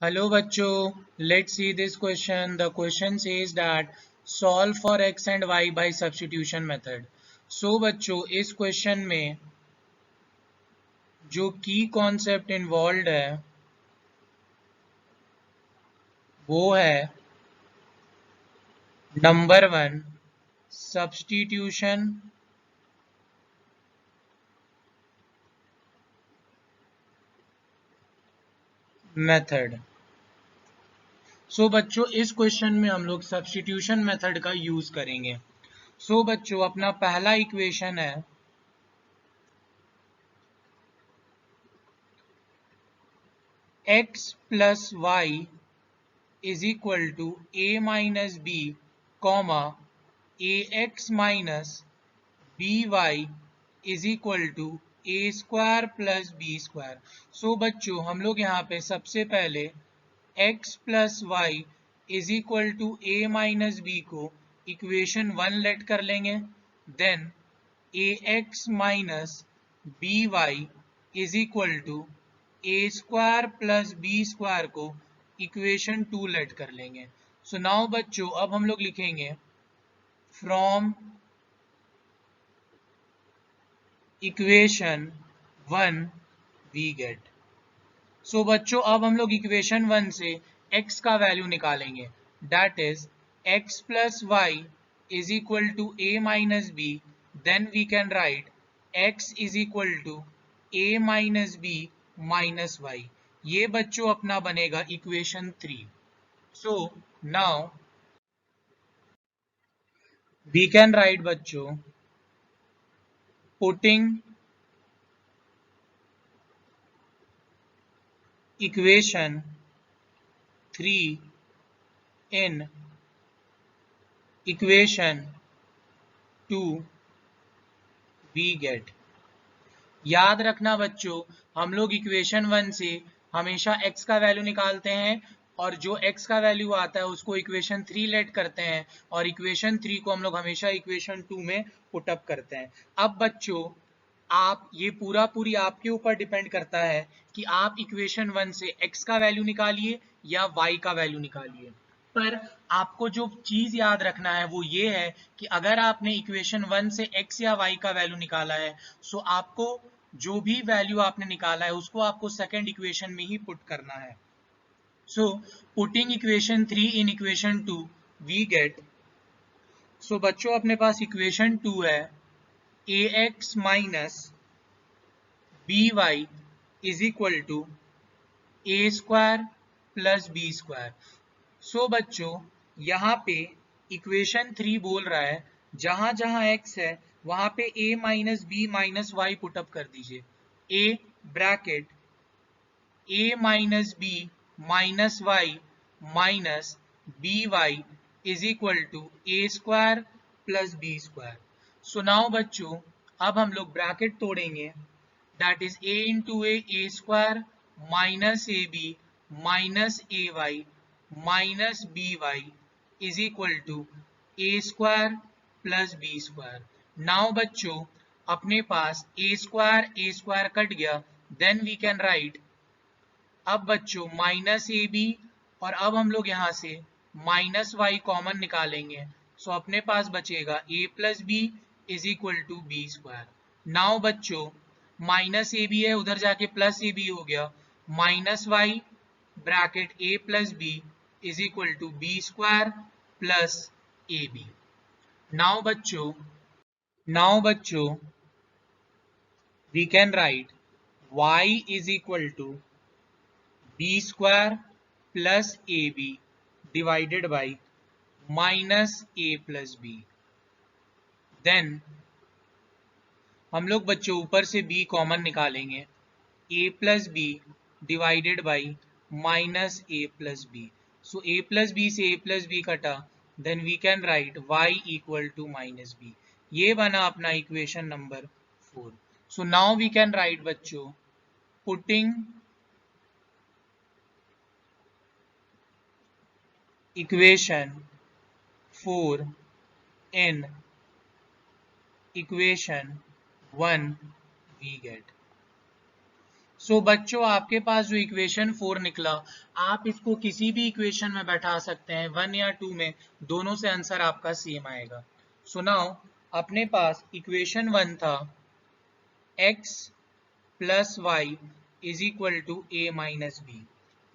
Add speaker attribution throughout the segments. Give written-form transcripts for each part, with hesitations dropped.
Speaker 1: Hello बच्चों, let's see this question. The question says that solve for x and y by substitution method. So बच्चों इस question में जो की concept involve है वो है नंबर वन सब्स्टिट्यूशन मेथड। सो बच्चों इस क्वेश्चन में हम लोग सब्स्टिट्यूशन मेथड का यूज करेंगे। सो बच्चों अपना पहला इक्वेशन है x plus Y is equal to a minus b comma ax minus by is equal to a square plus b square। सो बच्चों हम लोग यहाँ पे सबसे पहले x plus y is equal to a minus b को equation 1 let कर लेंगे। Then ax minus by is equal to a square plus B square को इक्वेशन 2 लेट कर लेंगे। सो नाउ बच्चों अब हम लोग लिखेंगे from equation 1 we get. So बच्चों अब हम लोग इक्वेशन 1 से x का वैल्यू निकालेंगे। That is x plus Y is equal to a minus B. Then we can write x is equal to a minus B minus Y. ये बच्चों अपना बनेगा equation 3। So now we can write बच्चों putting equation 3 in equation 2 we get. याद रखना बच्चों हम लोग इक्वेशन 1 से हमेशा x का वैल्यू निकालते हैं और जो x का वैल्यू आता है उसको इक्वेशन 3 लेट करते हैं और इक्वेशन 3 को हम लोग हमेशा इक्वेशन 2 में पुटअप करते हैं। अब बच्चों आप ये पूरी आपके ऊपर डिपेंड करता है कि आप इक्वेशन 1 से x का वैल्यू निकालिए या y का वैल्यू निकालिए। पर आपको जो चीज याद रखना है वो ये है कि अगर आपने इक्वेशन 1 से x या y का वैल्यू निकाला है सो आपको जो भी वैल्यू आपने निकाला है उसको आपको सेकंड इक्वेशन में ही पुट करना है। So putting equation 3 in equation 2 we get. So बच्चों अपने पास इक्वेशन 2 है ax minus by is equal to a square plus B square. So बच्चों यहाँ पे इक्वेशन 3 बोल रहा है जहां जहां x है वहां पे a minus B minus Y put up कर दीजिए। a bracket a minus B minus Y minus B Y is equal to A square plus B square. So now बच्चों अब हम लोग ब्रैकेट तोड़ेंगे। That is a into A square minus A B minus A Y minus B Y is equal to A square plus B square. Now बच्चों अपने पास A square cut गया। Then we can right अब बच्चों minus A B और अब हम लोग यहाँ से माइनस वाई कॉमन निकालेंगे। सो अपने पास बचेगा A plus B is equal to B square. Now बच्चों माइनस ए बी है उधर जाके प्लस ए बी हो गया minus Y bracket A plus B is equal to B square plus A B. Now बच्चों we can write y is equal to B square plus A B divided by minus A plus B. Then हम लोग बच्चों ऊपर से b common निकालेंगे a plus B divided by minus A plus B. So a plus B से a plus B कटा। Then we can write y equal to minus B. ये बना अपना equation number 4। So now we can write बच्चों putting equation 4 in equation 1 we get। So बच्चों आपके पास जो equation 4 निकला, आप इसको किसी भी इक्वेशन में बैठा सकते हैं, 1 या 2 में, दोनों से आंसर आपका सेम आएगा। सो नाउ अपने पास इक्वेशन 1 था x plus y is equal to a minus b.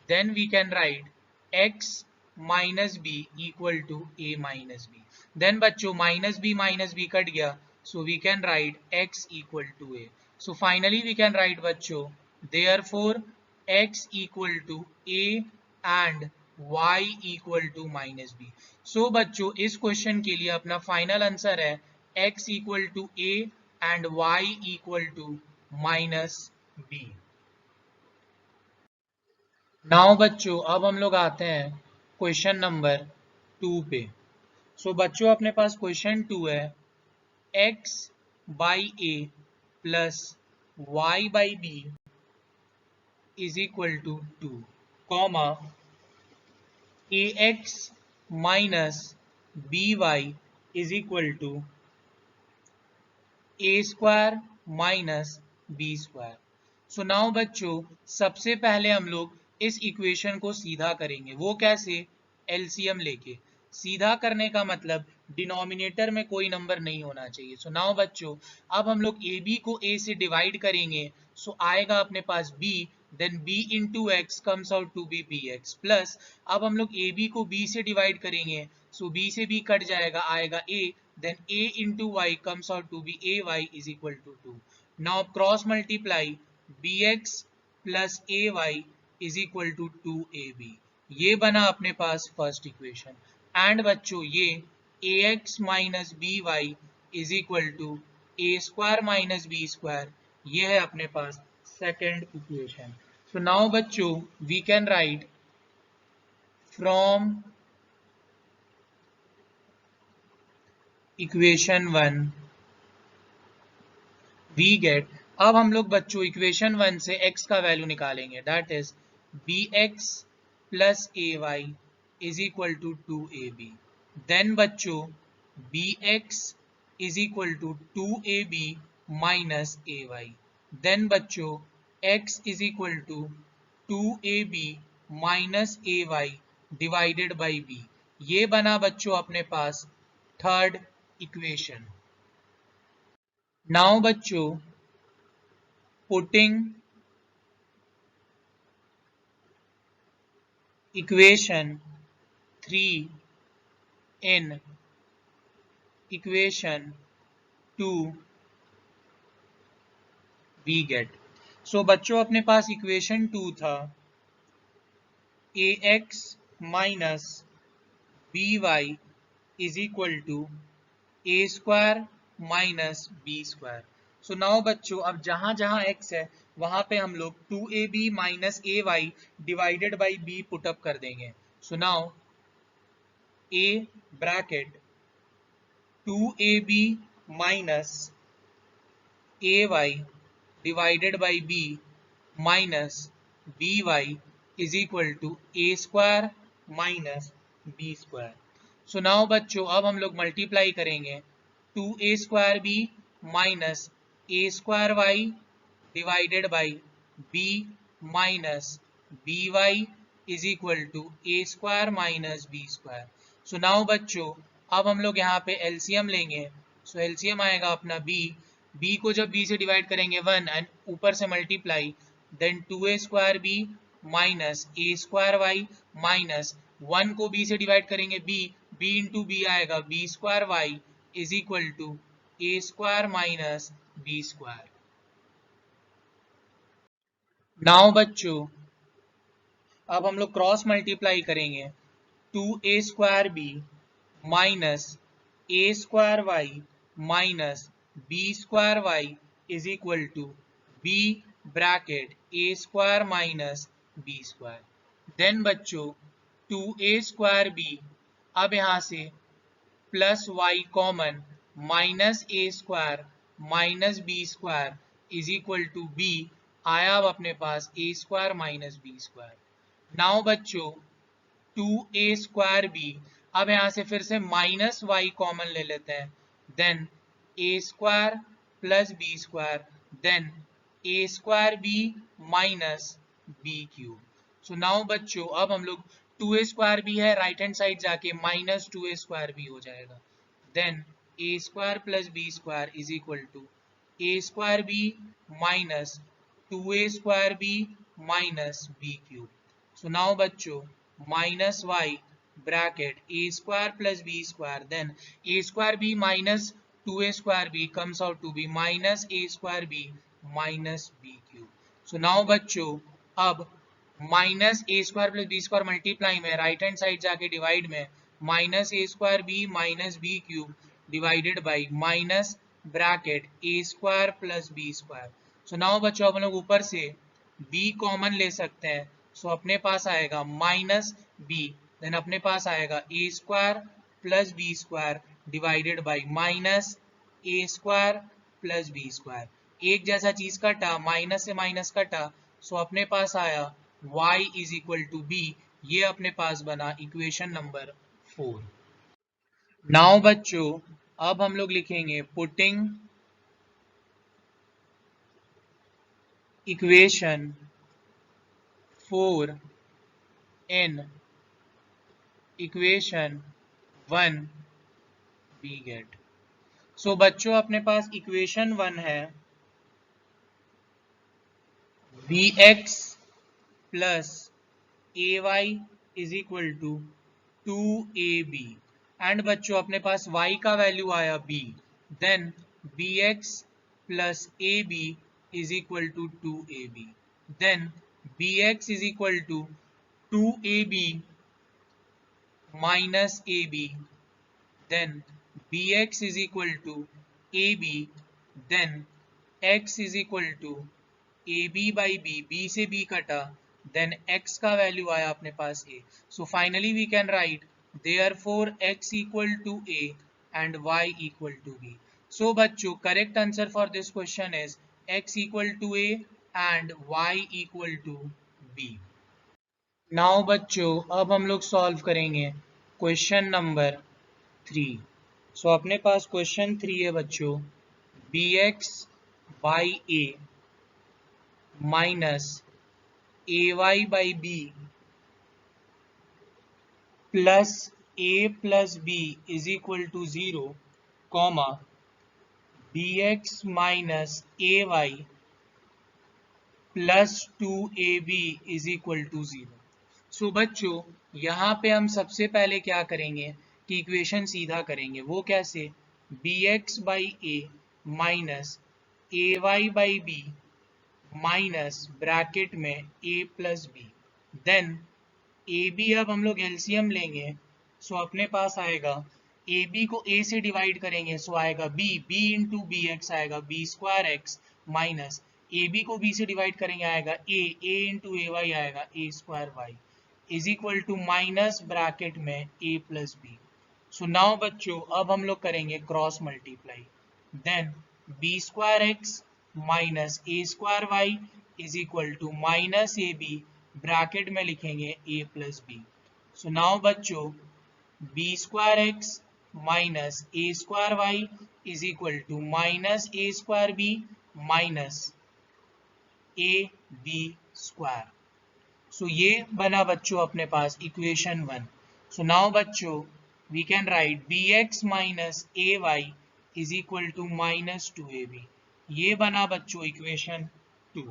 Speaker 1: Then we can write x minus b equal to a minus b. Then बच्चों minus b कट गया, so we can write x equal to a. So finally we can write बच्चों, therefore x equal to a and y equal to minus b. So बच्चों इस question के लिए अपना final answer है x equal to a and y equal to minus b. Now बच्चों अब हम लोग आते हैं क्वेश्चन नंबर 2 पे। सो बच्चों अपने पास क्वेश्चन 2 है x by A plus y by B is equal to 2, comma A X minus B Y is equal to A square minus B square. So now बच्चों सबसे पहले हम लोग इस इक्वेशन को सीधा करेंगे। वो कैसे? एलसीएम लेके। सीधा करने का मतलब डिनोमिनेटर में कोई नंबर नहीं होना चाहिए। सो नाउ बच्चों अब हम लोग ए बी को ए से डिवाइड करेंगे, सो आएगा अपने पास b, then b into X comes out to B B X, plus अब हम लोग ए बी को b से डिवाइड करेंगे, सो b से b कट जाएगा, आएगा a, then a into y comes out to be ay is equal to 2. Now cross multiply bx plus ay is equal to 2ab. ये बना अपने पास first equation. And बच्चों ये ax minus B Y is equal to A square minus B square, ये है अपने पास second equation. So now बच्चों we can write from equation 1 we get, अब हम लोग बच्चों इक्वेशन 1 से x का वैल्यू निकालेंगे, that is bx plus A Y is equal to 2ab. Then बच्चों bx is equal to 2ab minus A Y. Then बच्चों x is equal to 2ab minus A Y divided by b. ये बना बच्चों अपने पास third equation. Now बच्चों putting equation 3 in equation 2 we get, so बच्चों अपने पास इक्वेशन 2 था ax minus B Y is equal to A square minus B square. So now बच्चों अब जहां जहां x है वहां पे हम लोग 2ab minus A Y divided by b put up कर देंगे। So now a bracket 2ab minus A Y divided by b minus B Y is equal to A square minus B square. So now बच्चों अब हम लोग multiply करेंगे 2a square B minus A square Y divided by b minus B Y is equal to A square minus B square. So now बच्चों अब हम लोग यहाँ पे एलसीएम लेंगे, सो एलसीएम आएगा अपना b को जब b से डिवाइड करेंगे 1 एंड ऊपर से multiply, then 2a square b minus ए स्क्वायर वाई माइनस 1 को b से डिवाइड करेंगे b इंटू बी आएगा b square Y is equal to A square minus B square. Now बच्चों अब हम लोग क्रॉस मल्टीप्लाई करेंगे 2a square B minus A square Y minus B square Y is equal to B bracket A square minus B square. Then बच्चों 2a square B, अब यहाँ से plus Y common minus A square minus B square is equal to B आया अब अपने पास A square minus B square. Now बच्चों 2a square B, अब यहाँ से फिर से माइनस वाई कॉमन ले लेते हैं, देन ए square plus B square, then ए square B minus B cube. So now बच्चों अब हम लोग 2a स्क्वायर बी है, राइट हैंड साइड जाके माइनस 2a स्क्वायर बी हो जाएगा। Then A square plus B square is equal to A square B minus 2a square B minus B cube. So now बच्चों minus Y bracket A square plus B square, then A square B minus 2a square B comes out to be minus a square B minus B cube. So now बच्चों अब minus ए square plus B square multiply में right hand side जाके divide में minus A square B minus B cube divided by minus bracket A square plus B square. So now बच्चों हम लोग ऊपर से b कॉमन ले सकते हैं। सो अपने पास आएगा माइनस b, देन अपने पास आएगा A square plus B square divided by minus A square plus B square. एक जैसा चीज कटा, माइनस से माइनस कटा, सो अपने पास आया y is equal to b। ये अपने पास बना इक्वेशन नंबर 4। नाउ बच्चों अब हम लोग लिखेंगे putting equation 4 in equation 1 we get। So बच्चों अपने पास इक्वेशन 1 है vx plus ay is equal to 2ab and बच्चों अपने पास y का वैल्यू आया b, then bx plus ab is equal to 2ab, then bx is equal to 2ab minus ab, then bx is equal to ab, then x is equal to ab by b से b कटा, then x का value आया अपने पास a। So finally we can write therefore x equal to a and y equal to b। So बच्चों correct answer for this question is x equal to a and y equal to b। Now बच्चों अब हम लोग solve करेंगे question number 3। सो अपने पास question 3 है बच्चों bx by A minus A Y by B plus A plus B is equal to 0 comma bx minus A Y plus 2ab is equal to 0। So बच्चों यहाँ पे हम सबसे पहले क्या करेंगे कि इक्वेशन सीधा करेंगे। वो कैसे, bx by A minus A Y by B minus bracket में a plus B, then A B अब हम लोग एलसीएम लेंगे। सो अपने पास आएगा ए बी को a से डिवाइड करेंगे, सो आएगा b, b into B X आएगा बी स्क्वायर एक्स माइनस ए बी को b से डिवाइड करेंगे आएगा a इंटू ए वाई आएगा a square Y is equal to minus bracket में a plus B. So now बच्चों अब हम लोग करेंगे cross multiply, then B square x minus A square Y is equal to minus A B bracket में लिखेंगे a plus B. So now बच्चों B square x minus A square Y is equal to minus A square B minus A B square. So ये बना बच्चों अपने पास equation 1। So now बच्चों we can write B x minus A Y is equal to minus 2ab। ये बना बच्चों equation 2।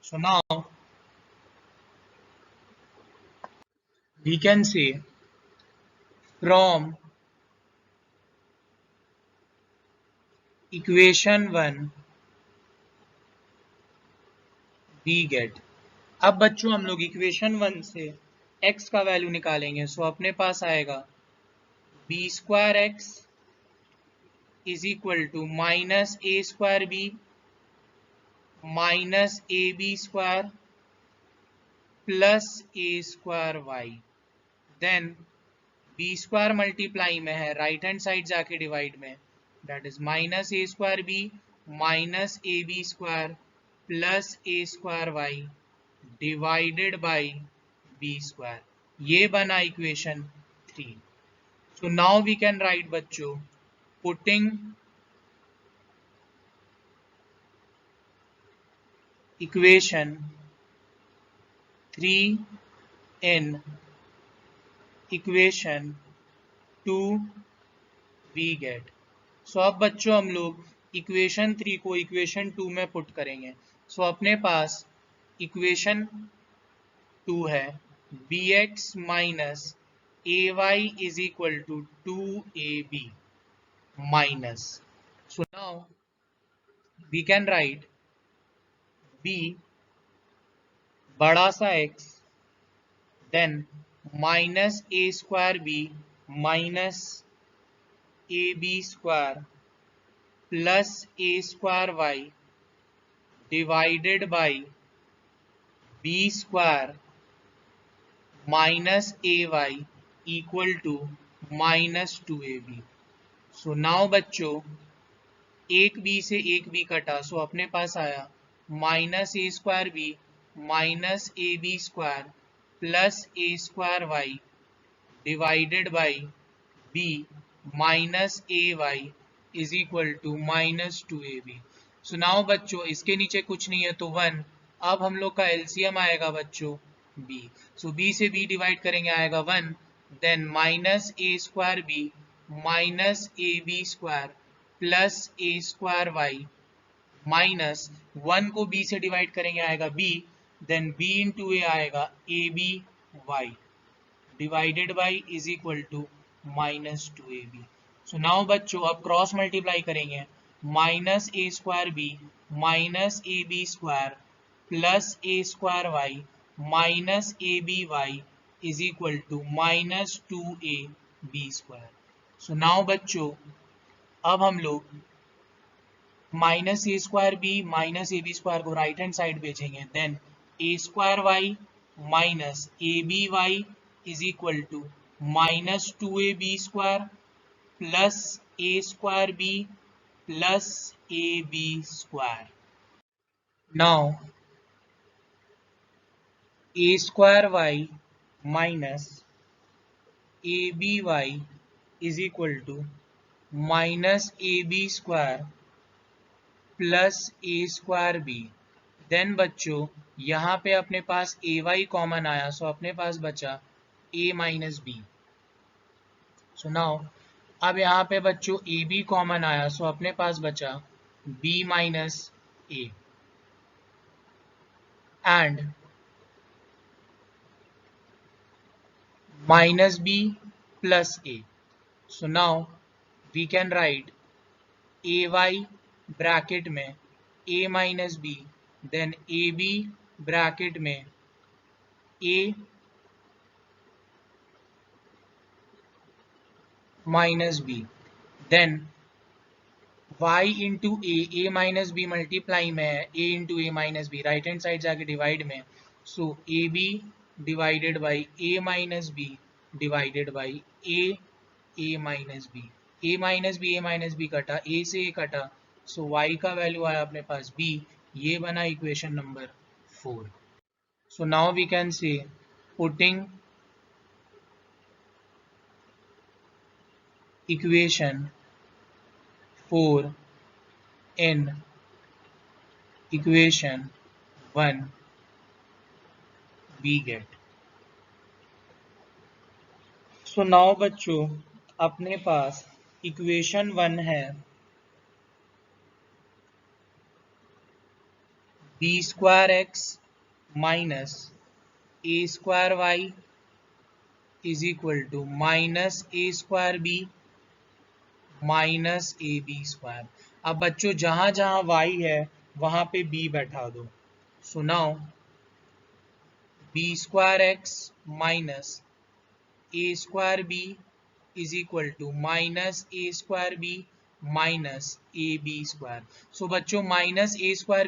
Speaker 1: So now we can say from equation 1 we get। अब बच्चों हम लोग इक्वेशन 1 से x का वैल्यू निकालेंगे। सो अपने पास आएगा B square X is equal to minus A square B minus A B square plus A square Y, then B square multiply में है राइट हैंड साइड जाके डिवाइड में, that is minus A square B minus A B square plus A square Y divided by B square. ये बना equation 3। So now we can write बच्चों putting equation 3 in equation 2 we get. सो अब बच्चों हम लोग equation 3 को equation 2 में put करेंगे। सो अपने पास इक्वेशन 2 है B x minus A Y is equal to 2ab minus. So now we can write b बड़ा सा x then minus a square b minus ab square plus a square y divided by b square minus ay equal to minus 2ab. So now बच्चों एक B से एक B कटा सो अपने पास आया minus A square B minus A B square plus A square Y divided by B minus A Y is equal to minus 2ab. So now बच्चों इसके नीचे कुछ नहीं है तो 1. अब हम लोग का एलसीएम आएगा बच्चों b. सो b से b डिवाइड करेंगे आएगा 1. Then minus A square B minus A B square plus A square Y minus 1 को b से डिवाइड करेंगे आएगा b. Then b into a आएगा ए b y divided by is equal to minus 2ab. So now बच्चों अब cross multiply करेंगे minus A square B minus A B square plus A square Y minus A b Y is equal to minus 2ab square. So now बच्चों अब हम लोग minus A square B minus A B square को right hand side भेजेंगे. Then A square Y minus A b Y is equal to minus 2ab square plus A square b plus A B square. Now a square Y minus A b Y is equal to minus A B square plus A square b. Then बच्चों यहाँ पे अपने पास ए Y common आया सो अपने पास बचा ए minus B. So now अब यहाँ पे बच्चों ए बी कॉमन आया सो अपने पास बचा b minus a and minus b plus a. So now we can write ay bracket में a minus b then ab bracket में a minus b then y into a minus b multiply में है a into a minus b right hand side जाके divide में. सो ab divided by a minus b divided by a minus b. a minus b कटा a से a कटा सो y का value आया अपने पास b. ये बना equation number 4. So now we can say putting equation 4 in equation 1 we get. So now बच्चों अपने पास इक्वेशन 1 है b square x minus A square Y is equal to minus A square B minus A B square. अब बच्चों जहां जहां y है वहां पे b बैठा दो. So now B square x minus A square B is equal to minus A square B minus A B square. So बच्चों माइनस ए स्क्वायर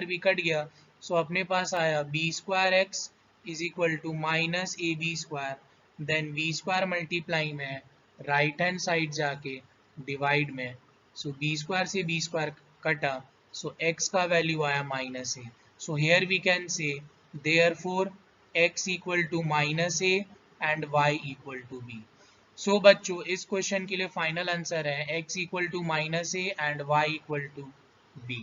Speaker 1: बी कट गया सो अपने पास आया B square X is equal to minus A B square. Then B square multiply में right hand side जाके divide में. So B square से B square कटा सो x का वैल्यू आया minus A. So here we can say therefore x equal to minus a and y equal to b. So बच्चों इस question के लिए फाइनल आंसर है x equal to minus a and y equal to b.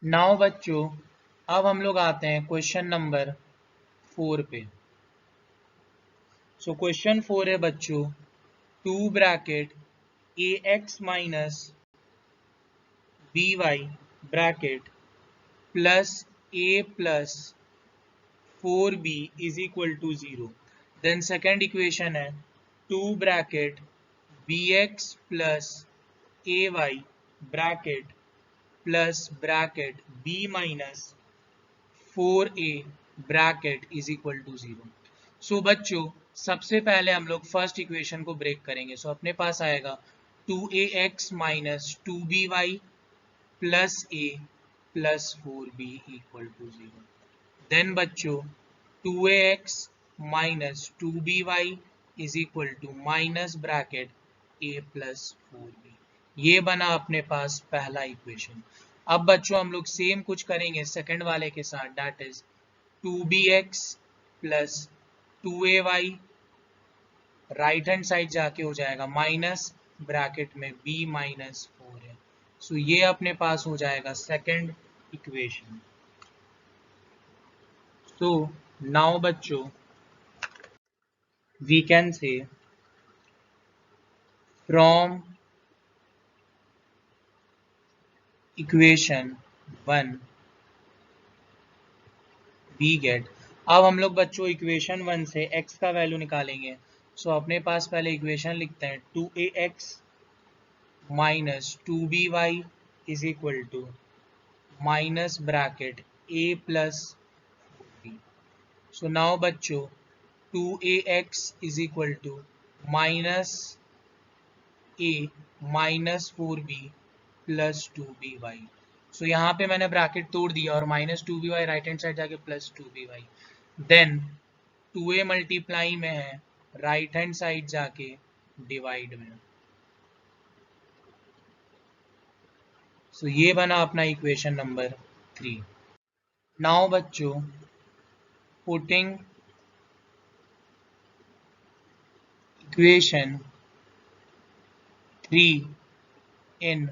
Speaker 1: Now बच्चों अब हम लोग आते हैं क्वेश्चन नंबर 4 पे। सो क्वेश्चन 4 है बच्चों 2 bracket ax minus by bracket plus a plus 4b is equal to 0। Then second equation है 2 bracket bx plus ay bracket plus bracket b minus 4a bracket is equal to 0। So बच्चों सबसे पहले हम लोग first equation को break करेंगे। सो अपने पास आएगा 2ax minus 2by plus a plus 4b equal to 0। Then बच्चों 2ax minus 2by is equal to minus bracket a plus 4b। ये बना अपने पास पहला इक्वेशन। अब बच्चों हम लोग सेम कुछ करेंगे सेकंड वाले के साथ, that is 2bx plus 2ay right hand side जाके हो जाएगा माइनस ब्रैकेट में b माइनस 4 है। सो ये अपने पास हो जाएगा सेकंड इक्वेशन। सो नाउ बच्चों we can say from equation 1 we get. अब हम लोग बच्चों इक्वेशन 1 से x का वैल्यू निकालेंगे। सो अपने पास पहले इक्वेशन लिखते हैं 2ax minus 2by is equal to minus bracket a प्लस b। सो नाउ बच्चों 2ax is equal to minus a minus 4b plus 2by। So यहाँ पे मैंने ब्रैकेट तोड़ दिया और minus 2by right hand side जाके plus 2by। Then 2a multiply में है राइट हैंड साइड जाके डिवाइड में। सो ये बना अपना इक्वेशन नंबर 3। नाउ बच्चों putting equation 3 in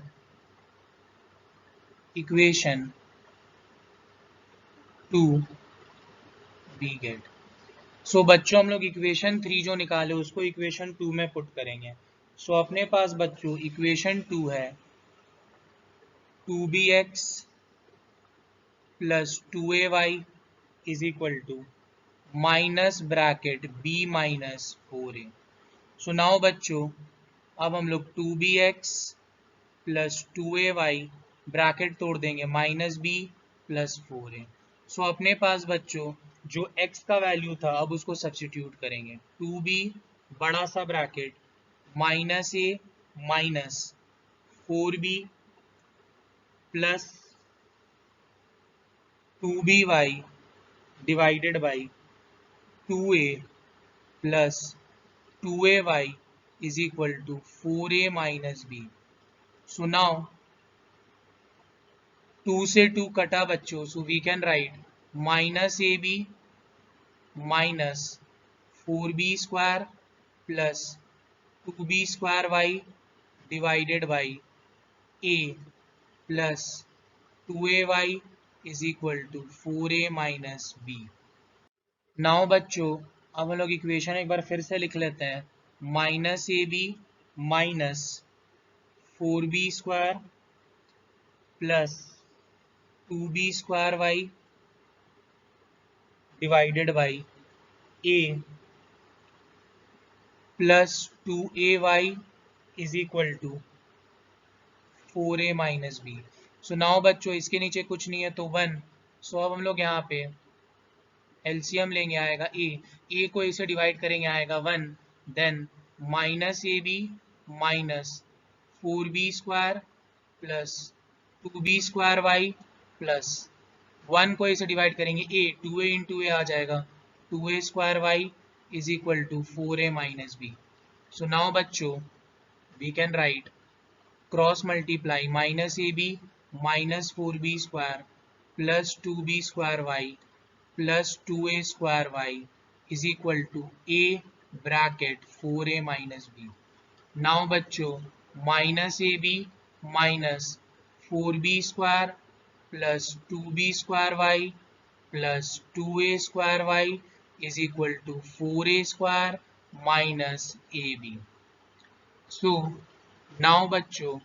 Speaker 1: equation 2 we get. So बच्चों हम लोग इक्वेशन 3 जो निकाले उसको इक्वेशन 2 में पुट करेंगे। सो अपने पास बच्चों इक्वेशन 2 है 2bx plus 2ay is equal to minus bracket b minus 4a। So now बच्चों अब हम लोग 2bx प्लस 2ay ब्रैकेट तोड़ देंगे माइनस b प्लस 4a। सो अपने पास बच्चों जो x का वैल्यू था अब उसको सब्स्टिट्यूट करेंगे 2b बड़ा सा bracket minus a minus 4b plus 2by divided by 2a plus 2ay is equal to 4a minus b। So now 2 से 2 कटा बच्चों, so we can write minus ab minus 4b square plus 2b square y divided by a plus 2ay is equal to 4a minus b। Now बच्चों अब हम लोग equation एक बार फिर से लिख लेते हैं minus A B minus 4b square plus 2b square Y divided by a plus 2ay is equal to 4a minus B. So now बच्चों इसके नीचे कुछ नहीं है तो 1। सो अब हम लोग यहाँ पे एलसीएम लेंगे आएगा ए को ए से डिवाइड करेंगे आएगा 1। Then minus A B minus 4b square plus 2b square Y plus 1 को ए से डिवाइड करेंगे ए 2a इंटू ए आ जाएगा 2a square Y is equal to 4a minus B. So now बच्चों we can write cross multiply minus A B minus 4b square plus 2b square Y plus 2a square Y is equal to a bracket 4a minus B. Now बच्चों minus A B minus 4b square plus 2b square Y plus 2a square Y is equal to 4a square minus ab। So now बच्चों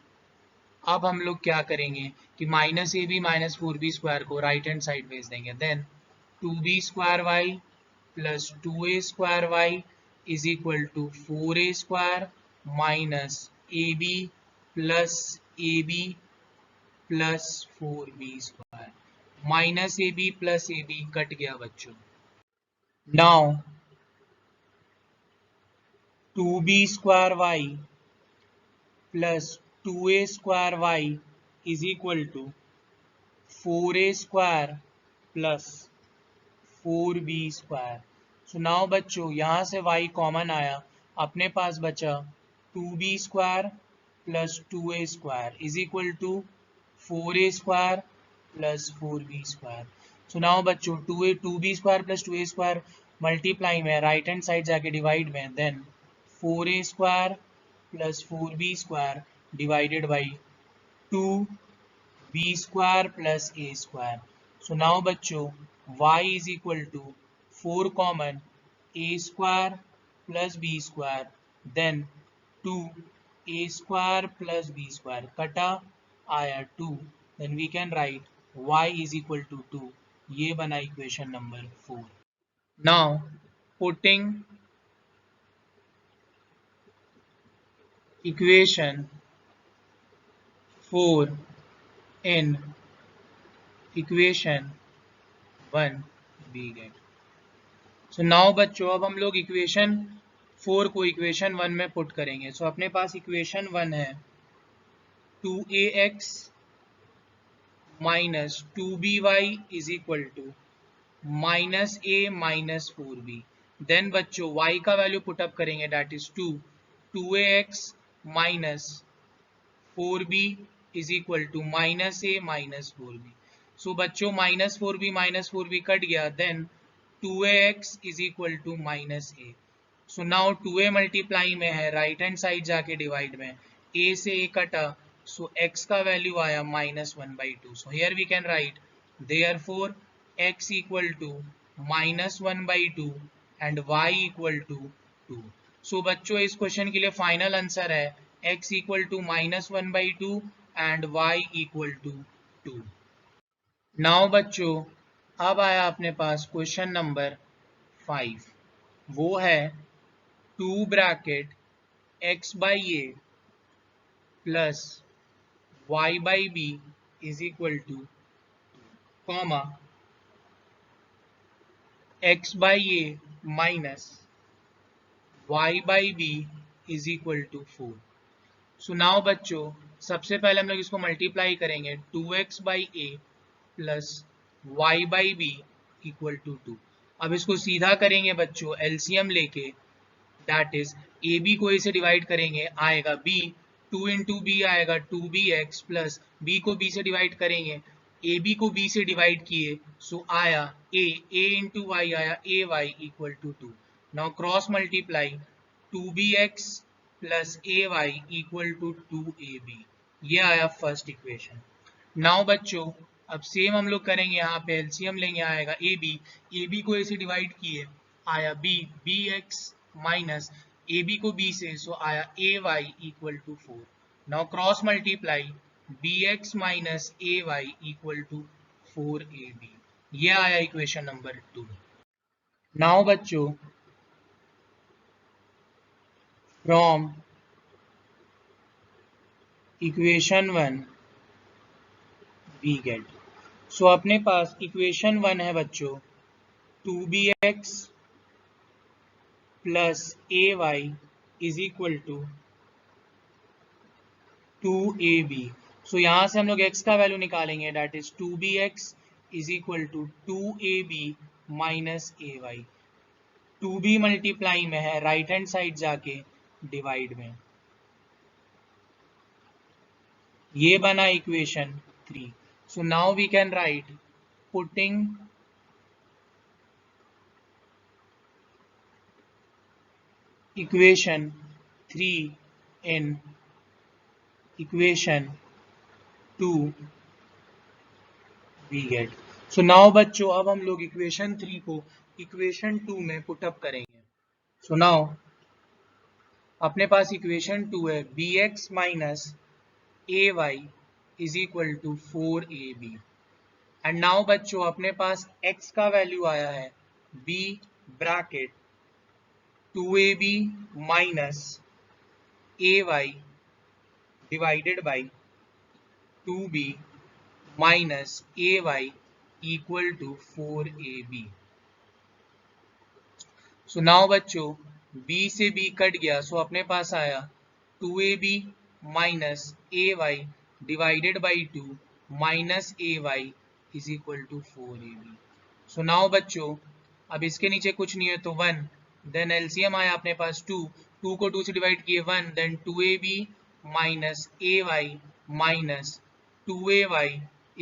Speaker 1: अब हम लोग क्या करेंगे कि minus A B minus 4b square को right hand side भेज देंगे। Then 2b square Y plus 2a square Y is equal to 4a square minus A b plus A b plus 4b square. Minus A b plus A b cut गया बच्चों। Now 2b square Y plus 2a square Y is equal to 4a square plus 4b square. So now बच्चों यहाँ से y common आया, अपने पास बचा 2b square plus 2a square is equal to 4a square plus 4b square. So now बच्चों 2b square plus 2a square multiply में right hand side जाके डिवाइड में, then 4a square plus 4b square divided by 2b square plus a square. So now बच्चों y is equal to 4 common a square plus b square, then 2a square plus b square कटा आया 2, then we can write y is equal to 2। ये बना equation number 4। Now putting equation 4 in equation 1 we get। So now बच्चों अब हम लोग equation 4 को equation 1 में पुट करेंगे। सो अपने पास इक्वेशन 1 है 2ax minus 2by is equal to minus a minus 4b। Then बच्चों y का वैल्यू पुटअप करेंगे, that is 2ax minus 4b is equal to minus a minus 4b। So बच्चों माइनस 4b कट गया, then 2ax is equal to minus a। So now 2a multiply में है, right hand side जाके divide में, a से a कटा, so x का value आया minus 1/2। So here we can write therefore x equal to minus 1/2 and y equal to 2। So बच्चों इस क्वेश्चन के लिए फाइनल आंसर है x equal to minus 1/2 and y equal to 2। Now बच्चों अब आया अपने पास क्वेश्चन नंबर 5, वो है 2 bracket x by A plus y by B is equal to comma x by A minus y by B is equal to 4। So now बच्चों सबसे पहले हम लोग इसको मल्टीप्लाई करेंगे, 2x by A plus y by b equal to 2। अब इसको सीधा करेंगे बच्चों एलसीएम लेके, दैट इज ए बी को ए से डिवाइड करेंगे आएगा b, 2 इंटू बी आएगा 2bx प्लस b को b से डिवाइड करेंगे, ए बी को b से डिवाइड किए, सो आया a इंटू वाई आया A Y equal to 2। Now cross multiply 2bx plus A Y equal to 2ab। ये आया फर्स्ट इक्वेशन। नाउ बच्चों अब सेम हम लोग करेंगे, यहाँ पे एलसीएम लेंगे आएगा ए बी को ए से डिवाइड किए आया बी एक्स माइनस ए बी को बी से, सो आया A Y equal to 4। Now cross multiply B x minus A Y equal to 4ab। ये आया इक्वेशन नंबर 2। नाउ बच्चों from equation 1 we get, so अपने पास इक्वेशन 1 है बच्चों 2bx plus A Y is equal to 2ab। So यहाँ से हम लोग x का वैल्यू निकालेंगे, that is 2bx is equal to 2ab minus A y. 2b multiply में है, राइट हैंड साइड जाके डिवाइड में, ये बना equation 3। So now we can write putting equation 3 in equation 2 we get. So now बच्चों अब हम लोग इक्वेशन 3 को इक्वेशन 2 में पुटअप करेंगे। सो नाउ अपने पास इक्वेशन 2 है B x minus A Y is equal to 4ab। And now बच्चों अपने पास x का वैल्यू आया है b bracket 2ab minus ay divided by 2b minus ay equal to 4ab। So now बच्चों b से b कट गया, so अपने पास आया 2ab minus ay divided by 2 minus ay is equal to 4ab। So now बच्चों अब इसके नीचे कुछ नहीं है तो 1, देन एलसीएम आया अपने पास 2, 2 को 2 से डिवाइड किए 1, then 2ab minus ay minus 2ay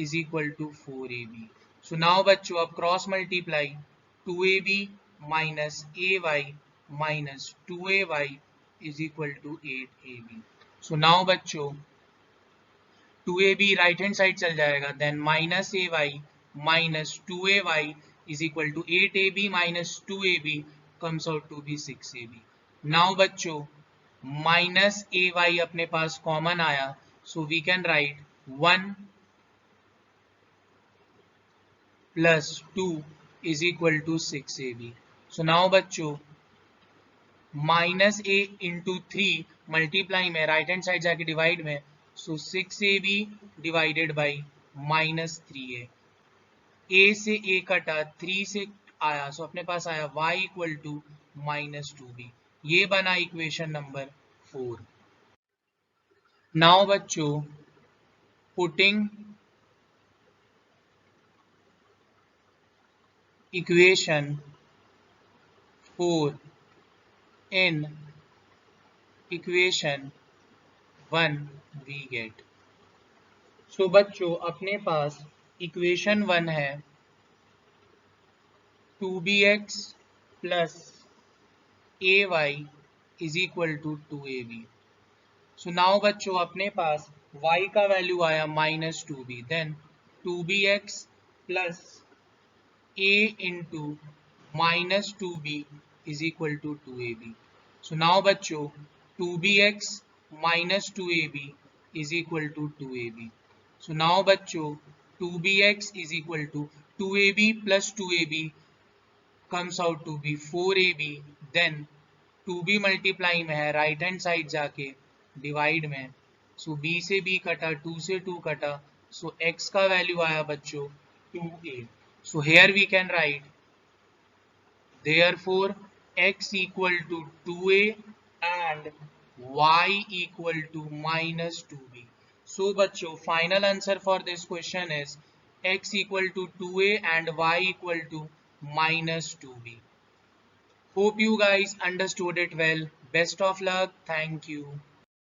Speaker 1: is equal to 4ab। So now बच्चों अब cross multiply 2ab minus ay minus 2ay is equal to 8ab। So now बच्चों 2ab राइट हैंड साइड चल जाएगा, then minus ay minus 2ay is equal to 8ab minus 2ab comes out to be 6ab। Now बच्चों minus ay अपने पास common आया, so we can write 1 plus 2 is equal to 6ab। So now बच्चों minus a into 3 multiply में right hand side जाके divide में, so 6ab divided by minus 3a। a से a कटा 3 से आया, सो अपने पास आया y equal to minus 2b। ये बना इक्वेशन नंबर 4। नाउ बच्चों putting equation 4 in equation 1 we get। So बच्चों अपने पास इक्वेशन 1 है 2bx plus ay is equal to 2ab। So now बच्चों अपने पास y का वैल्यू आया minus 2b, then 2bx plus a into minus 2b is equal to 2ab। So now बच्चों 2bx minus 2ab is equal to 2ab। So now बच्चों 2bx is equal to 2ab plus 2ab comes out to be 4ab, then 2b multiply में है right hand side जाके divide में, सो b से b कटा 2 से 2 कटा, सो x का वैल्यू आया बच्चों 2a। So here we can write therefore x equal to 2a and y equal to minus 2b। So बच्चों final answer for this question is x equal to 2a and y equal to minus 2b। Hope you guys understood it well. Best of luck. Thank you.